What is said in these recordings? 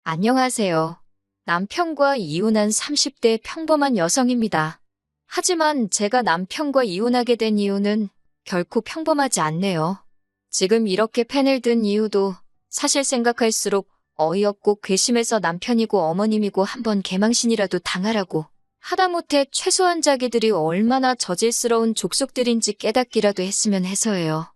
안녕하세요. 남편과 이혼한 30대 평범한 여성입니다. 하지만 제가 남편과 이혼하게 된 이유는 결코 평범하지 않네요. 지금 이렇게 펜을 든 이유도 사실 생각할수록 어이없고 괘씸해서 남편이고 어머님이고 한번 개망신이라도 당하라고 하다못해 최소한 자기들이 얼마나 저질스러운 족속들인지 깨닫기라도 했으면 해서예요.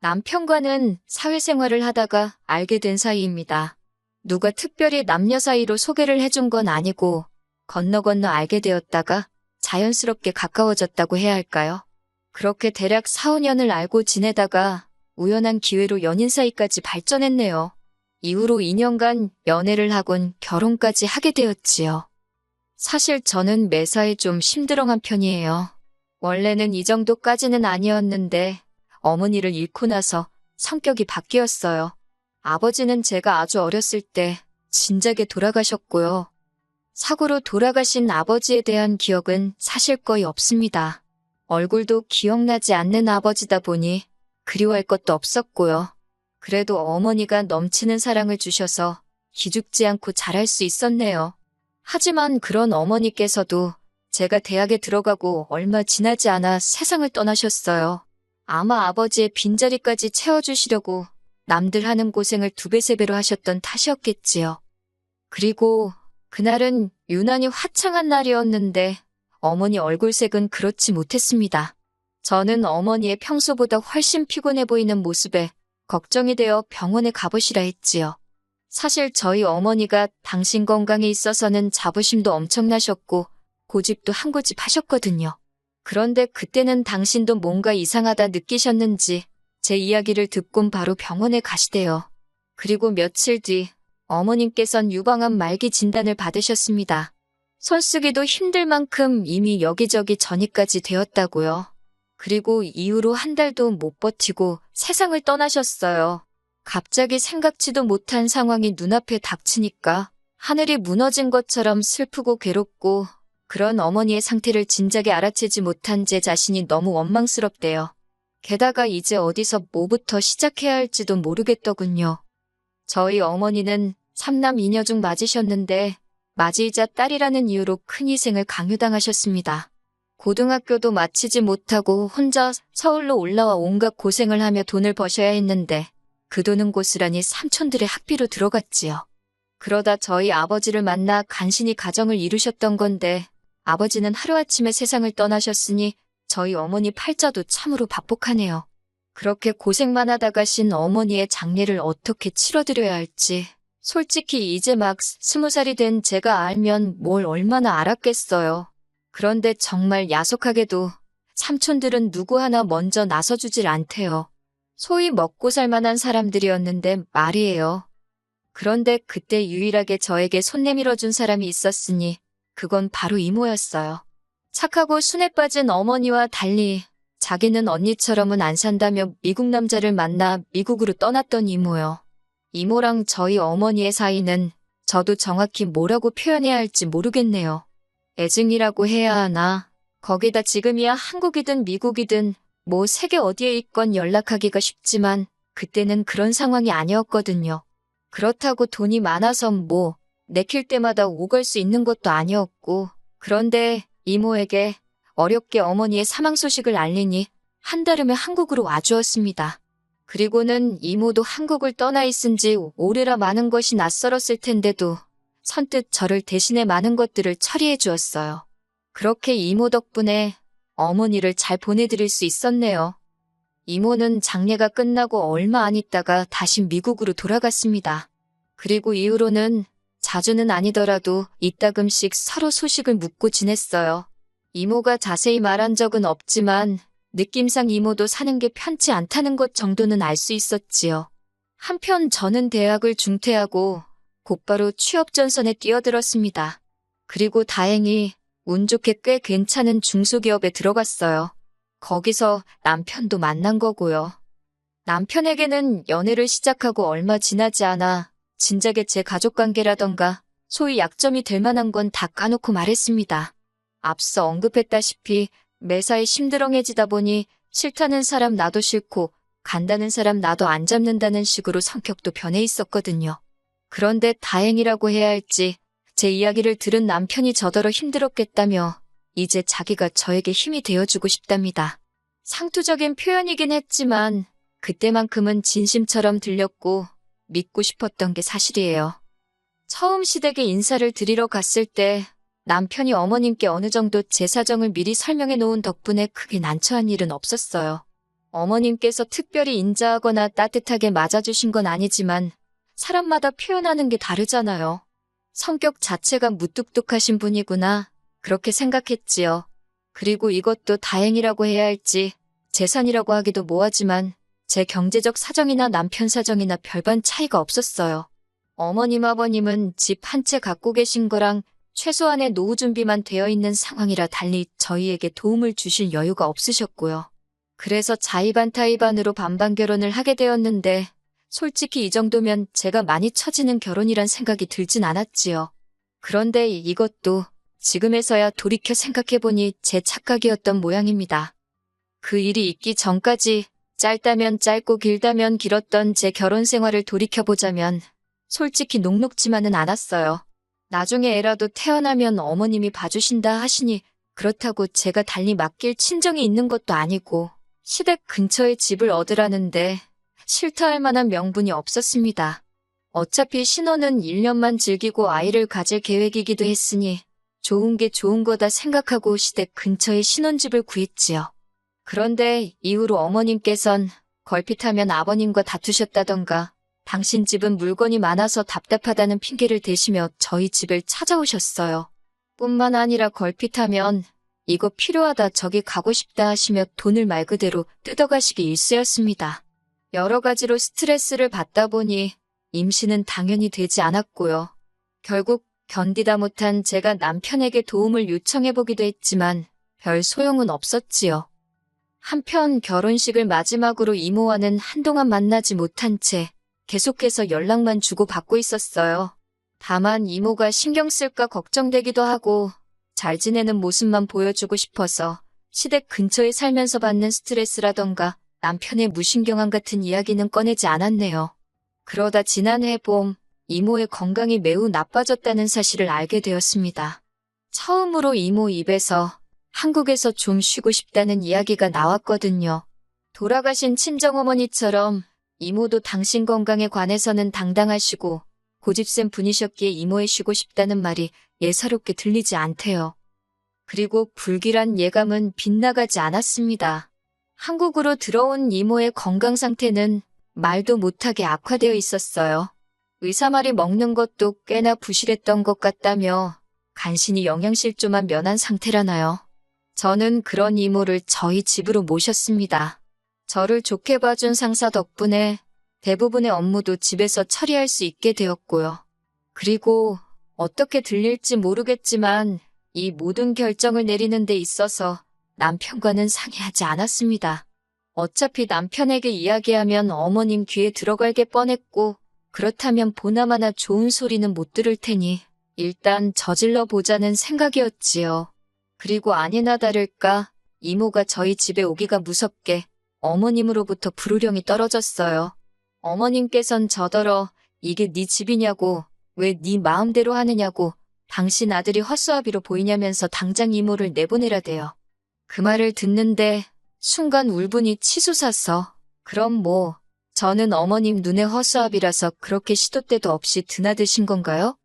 남편과는 사회생활을 하다가 알게 된 사이입니다. 누가 특별히 남녀 사이로 소개를 해준 건 아니고 건너 알게 되었다가 자연스럽게 가까워졌다고 해야 할까요? 그렇게 대략 4, 5년을 알고 지내다가 우연한 기회로 연인 사이까지 발전했네요. 이후로 2년간 연애를 하곤 결혼까지 하게 되었지요. 사실 저는 매사에 좀 심드렁한 편이에요. 원래는 이 정도까지는 아니었는데 어머니를 잃고 나서 성격이 바뀌었어요. 아버지는 제가 아주 어렸을 때 진작에 돌아가셨고요. 사고로 돌아가신 아버지에 대한 기억은 사실 거의 없습니다. 얼굴도 기억나지 않는 아버지다 보니 그리워할 것도 없었고요. 그래도 어머니가 넘치는 사랑을 주셔서 기죽지 않고 자랄 수 있었네요. 하지만 그런 어머니께서도 제가 대학에 들어가고 얼마 지나지 않아 세상을 떠나셨어요. 아마 아버지의 빈자리까지 채워주시려고 남들 하는 고생을 2배, 3배로 하셨던 탓이었겠지요. 그리고 그날은 유난히 화창한 날이었는데 어머니 얼굴색은 그렇지 못했습니다. 저는 어머니의 평소보다 훨씬 피곤해 보이는 모습에 걱정이 되어 병원에 가보시라 했지요. 사실 저희 어머니가 당신 건강에 있어서는 자부심도 엄청나셨고 고집도 한 고집 하셨거든요. 그런데 그때는 당신도 뭔가 이상하다 느끼셨는지 제 이야기를 듣곤 바로 병원에 가시대요. 그리고 며칠 뒤 어머님께선 유방암 말기 진단을 받으셨습니다. 손쓰기도 힘들 만큼 이미 여기저기 전이까지 되었다고요. 그리고 이후로 한 달도 못 버티고 세상을 떠나셨어요. 갑자기 생각지도 못한 상황이 눈앞에 닥치니까 하늘이 무너진 것처럼 슬프고 괴롭고 그런 어머니의 상태를 진작에 알아채지 못한 제 자신이 너무 원망스럽대요. 게다가 이제 어디서 뭐부터 시작해야 할지도 모르겠더군요. 저희 어머니는 3남 2녀 중 맞으셨는데 맞이이자 딸이라는 이유로 큰 희생을 강요당하셨습니다. 고등학교도 마치지 못하고 혼자 서울로 올라와 온갖 고생을 하며 돈을 버셔야 했는데 그 돈은 고스란히 삼촌들의 학비로 들어갔지요. 그러다 저희 아버지를 만나 간신히 가정을 이루셨던 건데 아버지는 하루아침에 세상을 떠나셨으니 저희 어머니 팔자도 참으로 박복하네요. 그렇게 고생만 하다 가신 어머니의 장례를 어떻게 치러드려야 할지 솔직히 이제 막 20살이 된 제가 알면 뭘 얼마나 알았겠어요. 그런데 정말 야속하게도 삼촌들은 누구 하나 먼저 나서주질 않대요. 소위 먹고 살만한 사람들이었는데 말이에요. 그런데 그때 유일하게 저에게 손 내밀어준 사람이 있었으니 그건 바로 이모였어요. 착하고 순에 빠진 어머니와 달리 자기는 언니처럼은 안 산다며 미국 남자를 만나 미국으로 떠났던 이모요. 이모랑 저희 어머니의 사이는 저도 정확히 뭐라고 표현해야 할지 모르겠네요. 애증이라고 해야 하나? 거기다 지금이야 한국이든 미국이든 뭐 세계 어디에 있건 연락하기가 쉽지만 그때는 그런 상황이 아니었거든요. 그렇다고 돈이 많아서 뭐 내킬 때마다 오갈 수 있는 것도 아니었고 그런데 이모에게 어렵게 어머니의 사망 소식을 알리니 한달음에 한국으로 와주었습니다. 그리고는 이모도 한국을 떠나 있은 지 오래라 많은 것이 낯설었을 텐데도 선뜻 저를 대신해 많은 것들을 처리해 주었어요. 그렇게 이모 덕분에 어머니를 잘 보내드릴 수 있었네요. 이모는 장례가 끝나고 얼마 안 있다가 다시 미국으로 돌아갔습니다. 그리고 이후로는 자주는 아니더라도 이따금씩 서로 소식을 묻고 지냈어요. 이모가 자세히 말한 적은 없지만 느낌상 이모도 사는 게 편치 않다는 것 정도는 알 수 있었지요. 한편 저는 대학을 중퇴하고 곧바로 취업 전선에 뛰어들었습니다. 그리고 다행히 운 좋게 꽤 괜찮은 중소기업에 들어갔어요. 거기서 남편도 만난 거고요. 남편에게는 연애를 시작하고 얼마 지나지 않아 진작에 제 가족관계라던가 소위 약점이 될 만한 건 다 까놓고 말했습니다. 앞서 언급했다시피 매사에 심드렁해지다 보니 싫다는 사람 나도 싫고 간다는 사람 나도 안 잡는다는 식으로 성격도 변해 있었거든요. 그런데 다행이라고 해야 할지 제 이야기를 들은 남편이 저더러 힘들었겠다며 이제 자기가 저에게 힘이 되어주고 싶답니다. 상투적인 표현이긴 했지만 그때만큼은 진심처럼 들렸고 믿고 싶었던 게 사실이에요. 처음 시댁에 인사를 드리러 갔을 때 남편이 어머님께 어느 정도 제 사정을 미리 설명해 놓은 덕분에 크게 난처한 일은 없었어요. 어머님께서 특별히 인자하거나 따뜻하게 맞아주신 건 아니지만 사람마다 표현하는 게 다르잖아요. 성격 자체가 무뚝뚝하신 분이구나 그렇게 생각했지요. 그리고 이것도 다행이라고 해야 할지 재산이라고 하기도 뭐하지만 제 경제적 사정이나 남편 사정이나 별반 차이가 없었어요. 어머님 아버님은 집 한 채 갖고 계신 거랑 최소한의 노후 준비만 되어 있는 상황이라 달리 저희에게 도움을 주실 여유가 없으셨고요. 그래서 자의반타의반으로 반반 결혼을 하게 되었는데 솔직히 이 정도면 제가 많이 처지는 결혼이란 생각이 들진 않았지요. 그런데 이것도 지금에서야 돌이켜 생각해보니 제 착각이었던 모양입니다. 그 일이 있기 전까지 짧다면 짧고 길다면 길었던 제 결혼 생활을 돌이켜보자면 솔직히 녹록지만은 않았어요. 나중에 애라도 태어나면 어머님이 봐주신다 하시니 그렇다고 제가 달리 맡길 친정이 있는 것도 아니고 시댁 근처에 집을 얻으라는데 싫다 할 만한 명분이 없었습니다. 어차피 신혼은 1년만 즐기고 아이를 가질 계획이기도 했으니 좋은 게 좋은 거다 생각하고 시댁 근처에 신혼집을 구했지요. 그런데 이후로 어머님께선 걸핏하면 아버님과 다투셨다던가 당신 집은 물건이 많아서 답답하다는 핑계를 대시며 저희 집을 찾아오셨어요. 뿐만 아니라 걸핏하면 이거 필요하다 저기 가고 싶다 하시며 돈을 말 그대로 뜯어가시기 일쑤였습니다. 여러 가지로 스트레스를 받다 보니 임신은 당연히 되지 않았고요. 결국 견디다 못한 제가 남편에게 도움을 요청해보기도 했지만 별 소용은 없었지요. 한편 결혼식을 마지막으로 이모와는 한동안 만나지 못한 채 계속해서 연락만 주고받고 있었어요. 다만 이모가 신경 쓸까 걱정되기도 하고 잘 지내는 모습만 보여주고 싶어서 시댁 근처에 살면서 받는 스트레스라던가 남편의 무신경함 같은 이야기는 꺼내지 않았네요. 그러다 지난해 봄 이모의 건강이 매우 나빠졌다는 사실을 알게 되었습니다. 처음으로 이모 입에서 한국에서 좀 쉬고 싶다는 이야기가 나왔거든요. 돌아가신 친정어머니처럼 이모도 당신 건강에 관해서는 당당하시고 고집센 분이셨기에 이모의 쉬고 싶다는 말이 예사롭게 들리지 않대요. 그리고 불길한 예감은 빗나가지 않았습니다. 한국으로 들어온 이모의 건강 상태는 말도 못하게 악화되어 있었어요. 의사 말이 먹는 것도 꽤나 부실했던 것 같다며 간신히 영양실조만 면한 상태라나요. 저는 그런 이모를 저희 집으로 모셨습니다. 저를 좋게 봐준 상사 덕분에 대부분의 업무도 집에서 처리할 수 있게 되었고요. 그리고 어떻게 들릴지 모르겠지만 이 모든 결정을 내리는 데 있어서 남편과는 상의하지 않았습니다. 어차피 남편에게 이야기하면 어머님 귀에 들어갈 게 뻔했고 그렇다면 보나마나 좋은 소리는 못 들을 테니 일단 저질러 보자는 생각이었지요. 그리고 아니나 다를까 이모가 저희 집에 오기가 무섭게 어머님으로부터 불호령이 떨어졌어요. 어머님께선 저더러 이게 네 집이냐고 왜 네 마음대로 하느냐고 당신 아들이 헛수아비로 보이냐면서 당장 이모를 내보내라대요. 그 말을 듣는데 순간 울분이 치솟아서 그럼 뭐 저는 어머님 눈에 허수아비라서 그렇게 시도 때도 없이 드나드신 건가요?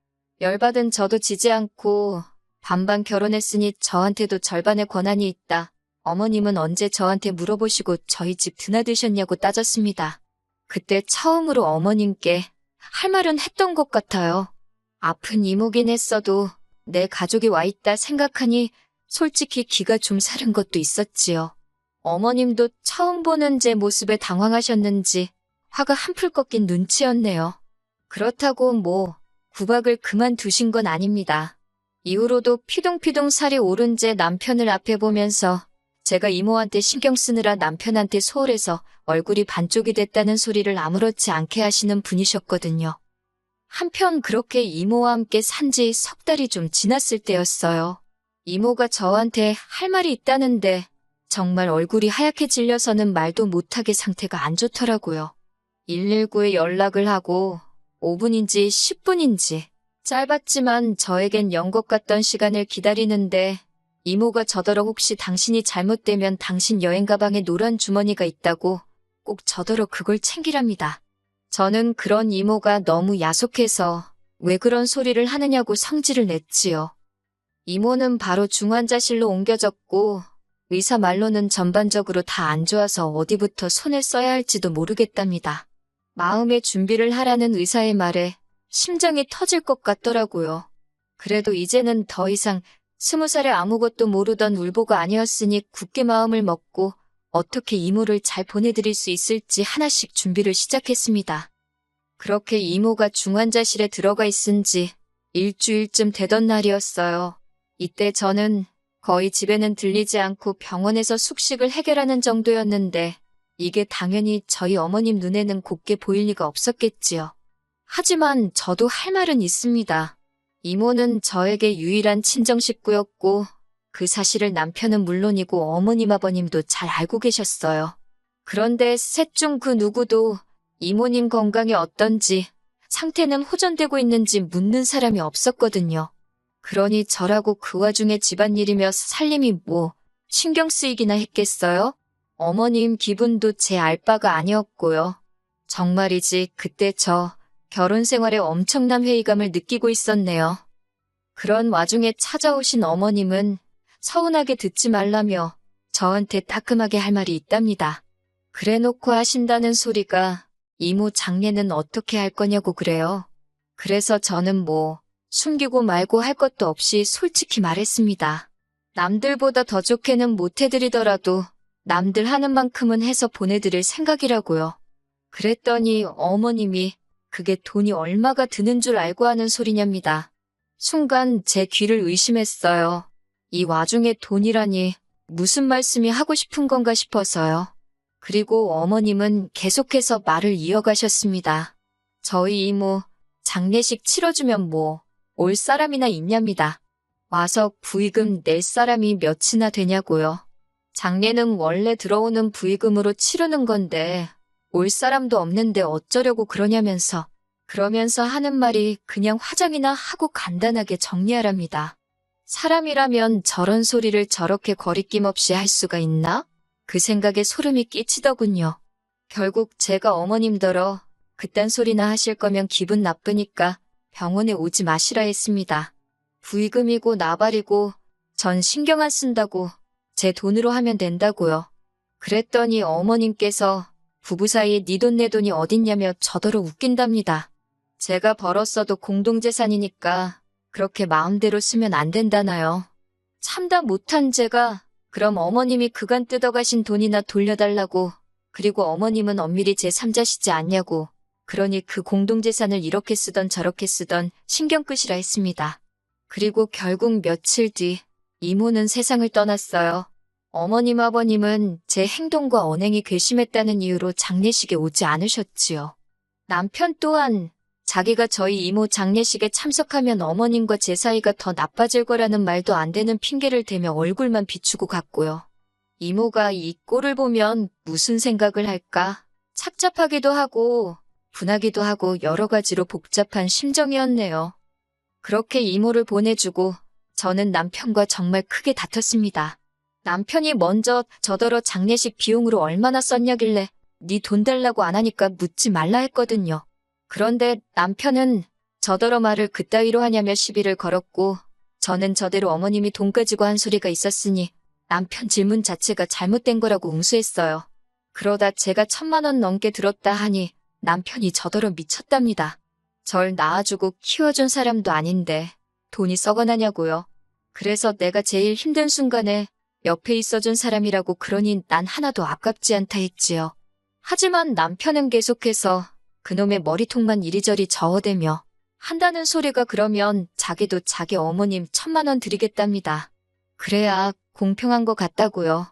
열받은 저도 지지 않고 반반 결혼했으니 저한테도 절반의 권한이 있다. 어머님은 언제 저한테 물어보시고 저희 집 드나드셨냐고 따졌습니다. 그때 처음으로 어머님께 할 말은 했던 것 같아요. 아픈 이모긴 했어도 내 가족이 와 있다 생각하니 솔직히 기가 좀 사른 것도 있었지요. 어머님도 처음 보는 제 모습에 당황하셨는지 화가 한풀 꺾인 눈치였네요. 그렇다고 뭐 구박을 그만두신 건 아닙니다. 이후로도 피동피동 살이 오른 제 남편을 앞에 보면서 제가 이모한테 신경 쓰느라 남편한테 소홀해서 얼굴이 반쪽이 됐다는 소리를 아무렇지 않게 하시는 분이셨거든요. 한편 그렇게 이모와 함께 산 지 석 달이 좀 지났을 때였어요. 이모가 저한테 할 말이 있다는데 정말 얼굴이 하얗게 질려서는 말도 못하게 상태가 안 좋더라고요. 119에 연락을 하고 5분인지 10분인지 짧았지만 저에겐 연것 같던 시간을 기다리는데 이모가 저더러 혹시 당신이 잘못되면 당신 여행 가방에 노란 주머니가 있다고 꼭 저더러 그걸 챙기랍니다. 저는 그런 이모가 너무 야속해서 왜 그런 소리를 하느냐고 성질을 냈지요. 이모는 바로 중환자실로 옮겨졌고 의사 말로는 전반적으로 다 안 좋아서 어디부터 손을 써야 할지도 모르겠답니다. 마음의 준비를 하라는 의사의 말에 심장이 터질 것 같더라고요. 그래도 이제는 더 이상 20살에 아무것도 모르던 울보가 아니었으니 굳게 마음을 먹고 어떻게 이모를 잘 보내드릴 수 있을지 하나씩 준비를 시작했습니다. 그렇게 이모가 중환자실에 들어가 있은 지 일주일쯤 되던 날이었어요. 이때 저는 거의 집에는 들리지 않고 병원에서 숙식을 해결하는 정도였는데 이게 당연히 저희 어머님 눈에는 곱게 보일 리가 없었겠지요. 하지만 저도 할 말은 있습니다. 이모는 저에게 유일한 친정 식구였고 그 사실을 남편은 물론이고 어머님 아버님도 잘 알고 계셨어요. 그런데 셋 중 그 누구도 이모님 건강이 어떤지 상태는 호전되고 있는지 묻는 사람이 없었거든요. 그러니 저라고 그 와중에 집안일이며 살림이 뭐 신경 쓰이기나 했겠어요? 어머님 기분도 제 알 바가 아니었고요. 정말이지 그때 저 결혼 생활에 엄청난 회의감을 느끼고 있었네요. 그런 와중에 찾아오신 어머님은 서운하게 듣지 말라며 저한테 따끔하게 할 말이 있답니다. 그래놓고 하신다는 소리가 이모 장례는 어떻게 할 거냐고 그래요. 그래서 저는 뭐 숨기고 말고 할 것도 없이 솔직히 말했습니다. 남들보다 더 좋게는 못 해드리더라도 남들 하는 만큼은 해서 보내드릴 생각이라고요. 그랬더니 어머님이 그게 돈이 얼마가 드는 줄 알고 하는 소리냐입니다. 순간 제 귀를 의심했어요. 이 와중에 돈이라니 무슨 말씀이 하고 싶은 건가 싶어서요. 그리고 어머님은 계속해서 말을 이어가셨습니다. 저희 이모 장례식 치러주면 뭐 올 사람이나 있냐입니다. 와서 부의금 낼 사람이 몇이나 되냐고요. 장례는 원래 들어오는 부의금으로 치르는 건데 올 사람도 없는데 어쩌려고 그러냐면서 그러면서 하는 말이 그냥 화장이나 하고 간단하게 정리하랍니다. 사람이라면 저런 소리를 저렇게 거리낌 없이 할 수가 있나? 그 생각에 소름이 끼치더군요. 결국 제가 어머님더러 그딴 소리나 하실 거면 기분 나쁘니까 병원에 오지 마시라 했습니다. 부의금이고 나발이고 전 신경 안 쓴다고 제 돈으로 하면 된다고요. 그랬더니 어머님께서 부부 사이에 네 돈 내 돈이 어딨냐며 저더러 웃긴답니다. 제가 벌었어도 공동재산이니까 그렇게 마음대로 쓰면 안 된다나요. 참다 못한 제가 그럼 어머님이 그간 뜯어가신 돈이나 돌려달라고 그리고 어머님은 엄밀히 제3자시지 않냐고 그러니 그 공동재산을 이렇게 쓰던 저렇게 쓰던 신경 끄시라 했습니다. 그리고 결국 며칠 뒤 이모는 세상을 떠났어요. 어머님 아버님은 제 행동과 언행이 괘씸했다는 이유로 장례식에 오지 않으셨지요. 남편 또한 자기가 저희 이모 장례식에 참석하면 어머님과 제 사이가 더 나빠질 거라는 말도 안 되는 핑계를 대며 얼굴만 비추고 갔고요. 이모가 이 꼴을 보면 무슨 생각을 할까? 착잡하기도 하고 분하기도 하고 여러 가지로 복잡한 심정이었네요. 그렇게 이모를 보내주고 저는 남편과 정말 크게 다퉜습니다. 남편이 먼저 저더러 장례식 비용으로 얼마나 썼냐길래 네 돈 달라고 안 하니까 묻지 말라 했거든요. 그런데 남편은 저더러 말을 그따위로 하냐며 시비를 걸었고 저는 저대로 어머님이 돈 가지고 한 소리가 있었으니 남편 질문 자체가 잘못된 거라고 응수했어요. 그러다 제가 1,000만 원 넘게 들었다 하니 남편이 저더러 미쳤답니다. 절 낳아주고 키워준 사람도 아닌데 돈이 썩어나냐고요. 그래서 내가 제일 힘든 순간에 옆에 있어준 사람이라고 그러니 난 하나도 아깝지 않다 했지요. 하지만 남편은 계속해서 그놈의 머리통만 이리저리 저어대며 한다는 소리가 그러면 자기도 자기 어머님 1,000만 원 드리겠답니다. 그래야 공평한 것 같다고요.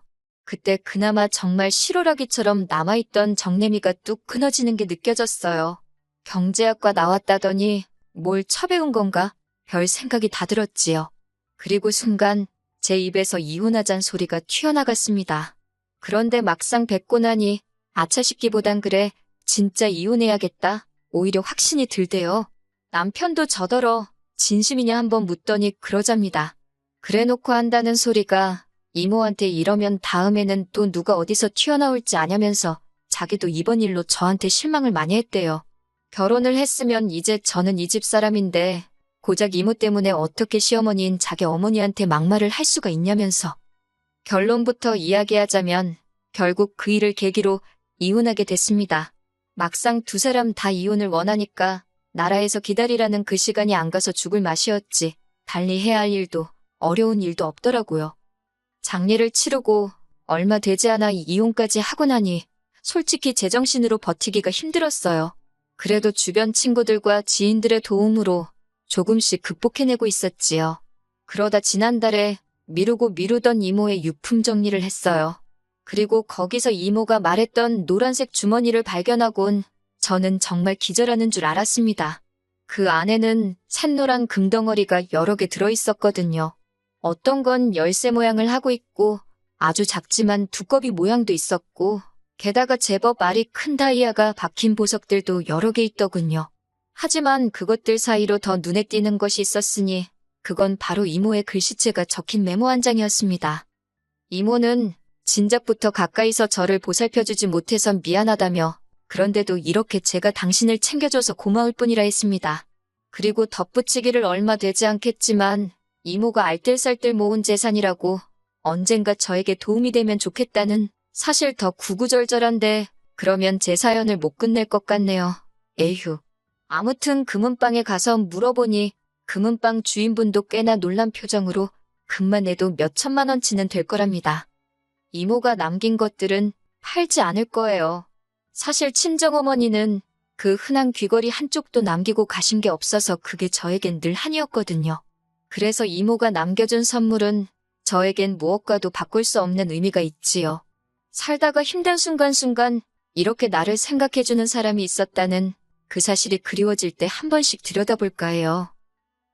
그때 그나마 정말 실오라기처럼 남아있던 정내미가 뚝 끊어지는 게 느껴졌어요. 경제학과 나왔다더니 뭘 처배운 건가? 별 생각이 다 들었지요. 그리고 순간 제 입에서 이혼하잔 소리가 튀어나갔습니다. 그런데 막상 뵙고 나니 아차 싶기보단 그래 진짜 이혼해야겠다. 오히려 확신이 들대요. 남편도 저더러 진심이냐 한번 묻더니 그러잡니다. 그래놓고 한다는 소리가 이모한테 이러면 다음에는 또 누가 어디서 튀어나올지 아냐면서 자기도 이번 일로 저한테 실망을 많이 했대요. 결혼을 했으면 이제 저는 이 집 사람인데 고작 이모 때문에 어떻게 시어머니인 자기 어머니한테 막말을 할 수가 있냐면서. 결론부터 이야기하자면 결국 그 일을 계기로 이혼하게 됐습니다. 막상 두 사람 다 이혼을 원하니까 나라에서 기다리라는 그 시간이 안 가서 죽을 맛이었지. 달리 해야 할 일도 어려운 일도 없더라고요. 장례를 치르고 얼마 되지 않아 이혼까지 하고 나니 솔직히 제정신으로 버티기가 힘들었어요. 그래도 주변 친구들과 지인들의 도움으로 조금씩 극복해내고 있었지요. 그러다 지난달에 미루고 미루던 이모의 유품 정리를 했어요. 그리고 거기서 이모가 말했던 노란색 주머니를 발견하곤 저는 정말 기절하는 줄 알았습니다. 그 안에는 샛노란 금덩어리가 여러 개 들어있었거든요. 어떤 건 열쇠 모양을 하고 있고 아주 작지만 두꺼비 모양도 있었고 게다가 제법 알이 큰 다이아가 박힌 보석들도 여러 개 있더군요. 하지만 그것들 사이로 더 눈에 띄는 것이 있었으니 그건 바로 이모의 글씨체가 적힌 메모 한 장이었습니다. 이모는 진작부터 가까이서 저를 보살펴주지 못해서 미안하다며 그런데도 이렇게 제가 당신을 챙겨줘서 고마울 뿐이라 했습니다. 그리고 덧붙이기를 얼마 되지 않겠지만 이모가 알뜰살뜰 모은 재산이라고 언젠가 저에게 도움이 되면 좋겠다는 사실 더 구구절절한데 그러면 제 사연을 못 끝낼 것 같네요. 에휴. 아무튼 금은방에 가서 물어보니 금은방 주인분도 꽤나 놀란 표정으로 금만 내도 몇 천만 원치는 될 거랍니다. 이모가 남긴 것들은 팔지 않을 거예요. 사실 친정어머니는 그 흔한 귀걸이 한쪽도 남기고 가신 게 없어서 그게 저에겐 늘 한이었거든요. 그래서 이모가 남겨준 선물은 저에겐 무엇과도 바꿀 수 없는 의미가 있지요. 살다가 힘든 순간순간 이렇게 나를 생각해주는 사람이 있었다는 그 사실이 그리워질 때 한 번씩 들여다볼까 해요.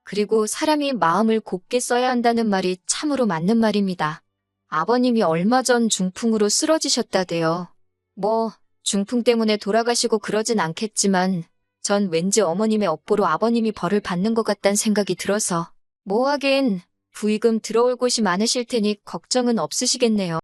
그리고 사람이 마음을 곱게 써야 한다는 말이 참으로 맞는 말입니다. 아버님이 얼마 전 중풍으로 쓰러지셨다대요. 중풍 때문에 돌아가시고 그러진 않겠지만 전 왠지 어머님의 업보로 아버님이 벌을 받는 것 같단 생각이 들어서 하긴 부의금 들어올 곳이 많으실 테니 걱정은 없으시겠네요.